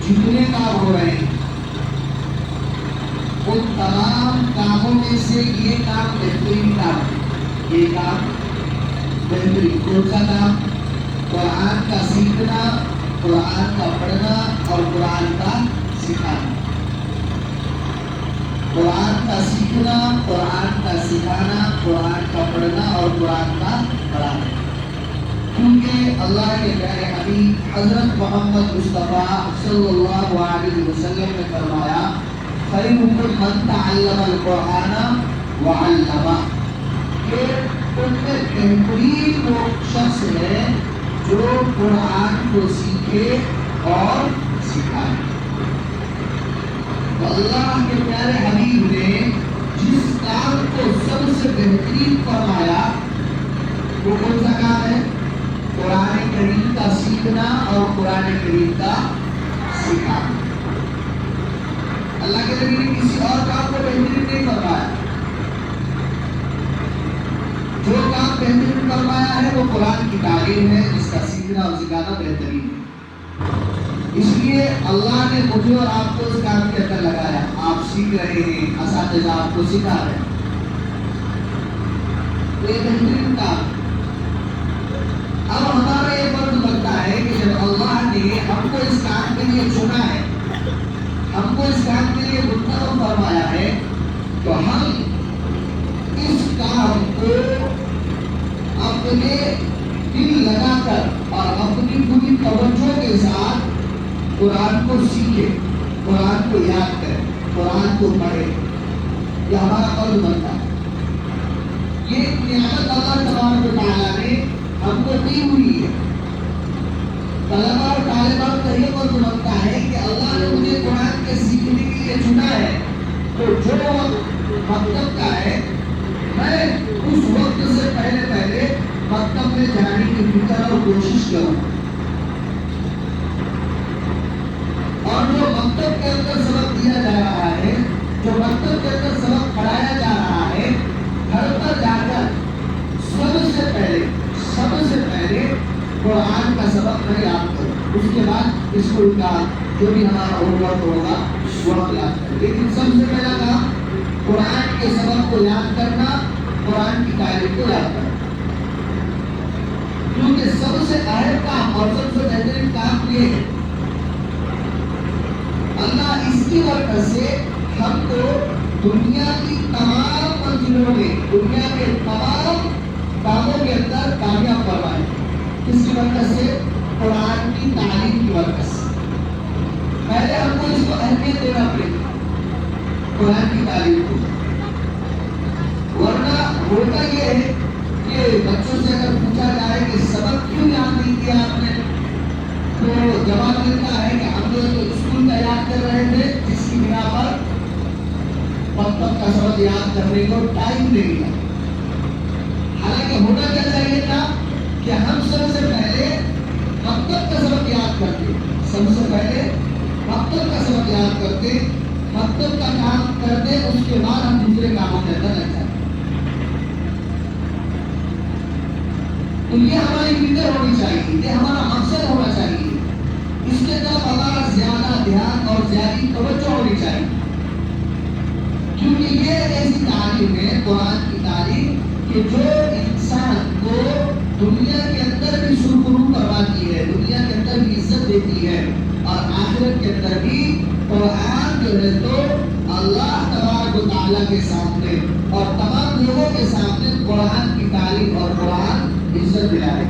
جتنے کام ہو رہے ہیں ان تمام کاموں میں سے یہ کام بہترین کام ہے۔ یہ کام بہترین کون سا کام؟ قرآن کا سیکھنا، قرآن کا پڑھنا اور قرآن کا سکھانا۔ قرآن کا سیکھنا، قرآن کا سکھانا، قرآن کا پڑھنا اور قرآن کا پڑھانا۔ کیونکہ اللہ کے پیارے حبیب حضرت محمد مصطفیٰ صلی اللہ علیہ وسلم نے فرمایا خیرکم من تعلم القرآن وعلمہ، کہ ان میں بہترین وہ شخص ہے جو قرآن کو سیکھے اور سکھائے۔ اللہ کے پیارے حبیب نے جس کام کو سب سے بہترین فرمایا وہ کون سا کام ہے؟ قرآن کریم کا سیکھنا اور قرآن کریم کا سکھانا۔ اللہ کے نبی نے کسی اور کام کو بہترین نہیں فرمایا۔ جو کام بہترین فرمایا ہے وہ قرآن کی تعلیم ہے، جس کا سیکھنا اور سکھانا بہترین ہے۔ اس لیے اللہ نے مجھے اور آپ کو اس کام کے اندر لگایا۔ آپ سیکھ رہے ہیں، اساتذہ آپ کو سکھا رہے ہیں، یہ بہترین کام۔ اب ہمارا یہ فرض بنتا ہے کہ جب اللہ نے ہم کو اس کام کے لیے چنا ہے، ہم کو اس کام کے لیے منتخب فرمایا ہے، تو ہم اس کام کو اپنے دل لگا کر اور اپنی پوری توجہ کے ساتھ قرآن کو سیکھے، قرآن کو یاد کرے، قرآن کو پڑھے۔ یہ ہمارا فرض بنتا ہے۔ یہ نعمت اللہ تبارک و تعالیٰ نے ہم کو دی ہوئی ہے۔ طلباء اور طالبات کا یہ فرض بنتا ہے کہ اللہ نے مجھے قرآن کے سیکھنے کے لیے چنا ہے، تو جو مکتب کا ہے میں اس وقت سے پہلے مکتب میں جانے کی فکر اور کوشش کروں، اور جو مکتب کے اندر سبق دیا جا رہا ہے، جو مکتب کے اندر سبق پڑھایا جا رہا ہے، گھر پر جا کر سب سے پہلے قرآن کا سبق میں یاد کروں، اس کے بعد اسکول کا جو بھی ہمارا ہوم ورک ہوگا وہ ہم یاد کریں۔ لیکن سب سے پہلا کام قرآن کے سبق کو یاد کرنا، قرآن کی تعلیم کو یاد کرنا، کیونکہ سب سے اہم کام اور سب سے بہترین کام یہ ہے۔ اللہ اس کی برکت سے ہم کو دنیا کی تمام منزلوں میں، دنیا کے تمام کاموں کے اندر کامیاب فرمائے۔ کس کی برکت سے؟ قرآن کی تعلیم کی برکت سے۔ پہلے ہم کو اس کو اہمیت دینا پڑے گی، قرآن کی تعلیم کو، ورنہ ہوتا یہ ہے کہ بچوں سے اگر پوچھا جائے کہ سبق کیوں یاد نہیں کیا آپ نے، تو جواب ملتا ہے کہ ہم لوگ اسکول کا یاد کر رہے تھے، جس کی بنا پر مکتب کا سبق یاد کرنے کو ٹائم نہیں ملا۔ حالانکہ ہونا کیا چاہیے تھا کہ ہم سب سے پہلے مکتب کا سبق یاد کرتے، سب سے پہلے مکتب کا سبق یاد کرتے، مکتب کا کام کرتے، اس کے بعد ہم دوسرے کاموں کے اندر لگ جاتے۔ تو یہ ہماری فکر ہونی چاہیے، یہ ہمارا مقصد ہونا چاہیے، اس کے طرف ہمارا زیادہ دھیان اور زیادہ توجہ ہونی چاہیے، کیونکہ یہ ایسی تعلیم ہے، قرآن کی تعلیم، کہ جو انسان کو دنیا کے اندر بھی سرخرو کرواتی ہے، دنیا کے اندر بھی عزت دیتی ہے، اور آخرت کے اندر بھی قرآن جو ہے تو اللہ تبارک و تعالیٰ کے سامنے اور تمام لوگوں کے سامنے قرآن کی تعلیم اور قرآن عزت دلائے۔